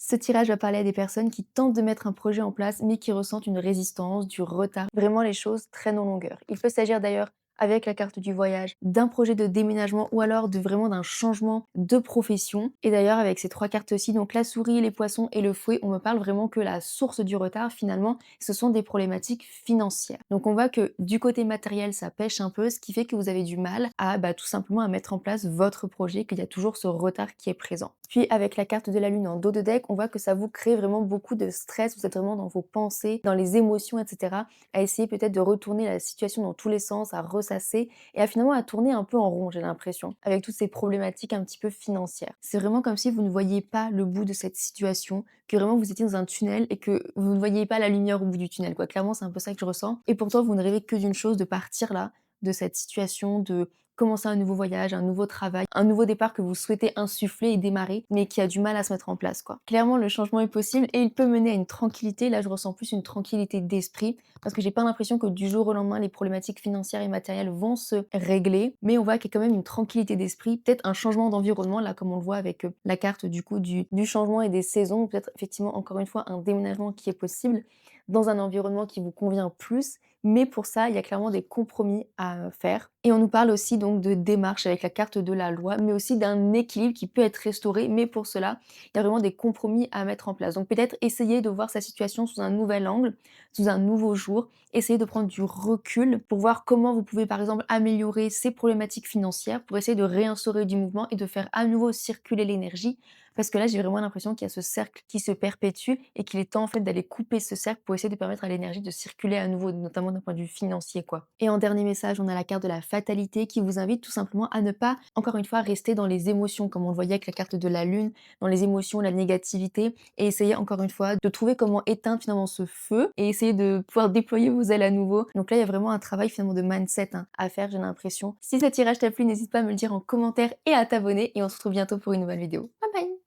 Ce tirage va parler à des personnes qui tentent de mettre un projet en place, mais qui ressentent une résistance, du retard, vraiment les choses traînent en longueur. Il peut s'agir d'ailleurs avec la carte du voyage, d'un projet de déménagement ou alors de vraiment d'un changement de profession. Et d'ailleurs, avec ces trois cartes-ci, donc la souris, les poissons et le fouet, on me parle vraiment que la source du retard, finalement, ce sont des problématiques financières. Donc on voit que du côté matériel, ça pêche un peu, ce qui fait que vous avez du mal à tout simplement à mettre en place votre projet, qu'il y a toujours ce retard qui est présent. Puis avec la carte de la lune en dos de deck, on voit que ça vous crée vraiment beaucoup de stress, vous êtes vraiment dans vos pensées, dans les émotions, etc. À essayer peut-être de retourner la situation dans tous les sens, à ressasser et à finalement à tourner un peu en rond, j'ai l'impression, avec toutes ces problématiques un petit peu financières. C'est vraiment comme si vous ne voyiez pas le bout de cette situation, que vraiment vous étiez dans un tunnel et que vous ne voyiez pas la lumière au bout du tunnel, quoi. Clairement, c'est un peu ça que je ressens. Et pourtant, vous ne rêvez que d'une chose, de partir là, de cette situation, de commencer un nouveau voyage, un nouveau travail, un nouveau départ que vous souhaitez insuffler et démarrer, mais qui a du mal à se mettre en place, quoi. Clairement, le changement est possible et il peut mener à une tranquillité. Là, je ressens plus une tranquillité d'esprit parce que j'ai pas l'impression que du jour au lendemain, les problématiques financières et matérielles vont se régler, mais on voit qu'il y a quand même une tranquillité d'esprit, peut-être un changement d'environnement, là, comme on le voit avec la carte du coup du changement et des saisons, peut-être effectivement encore une fois un déménagement qui est possible dans un environnement qui vous convient plus, mais pour ça, il y a clairement des compromis à faire. Et on nous parle aussi donc de démarche avec la carte de la loi, mais aussi d'un équilibre qui peut être restauré, mais pour cela, il y a vraiment des compromis à mettre en place. Donc peut-être essayer de voir sa situation sous un nouvel angle, sous un nouveau jour, essayer de prendre du recul pour voir comment vous pouvez par exemple améliorer ces problématiques financières pour essayer de réinstaurer du mouvement et de faire à nouveau circuler l'énergie. Parce que là, j'ai vraiment l'impression qu'il y a ce cercle qui se perpétue et qu'il est temps en fait d'aller couper ce cercle pour essayer de permettre à l'énergie de circuler à nouveau, notamment d'un point de vue financier, quoi. Et en dernier message, on a la carte de la fatalité qui vous invite tout simplement à ne pas, encore une fois, rester dans les émotions, comme on le voyait avec la carte de la lune, dans les émotions, la négativité, et essayer encore une fois de trouver comment éteindre finalement ce feu et essayer de pouvoir déployer vos ailes à nouveau. Donc là, il y a vraiment un travail finalement de mindset à faire, j'ai l'impression. Si ce tirage t'a plu, n'hésite pas à me le dire en commentaire et à t'abonner, et on se retrouve bientôt pour une nouvelle vidéo. Bye bye!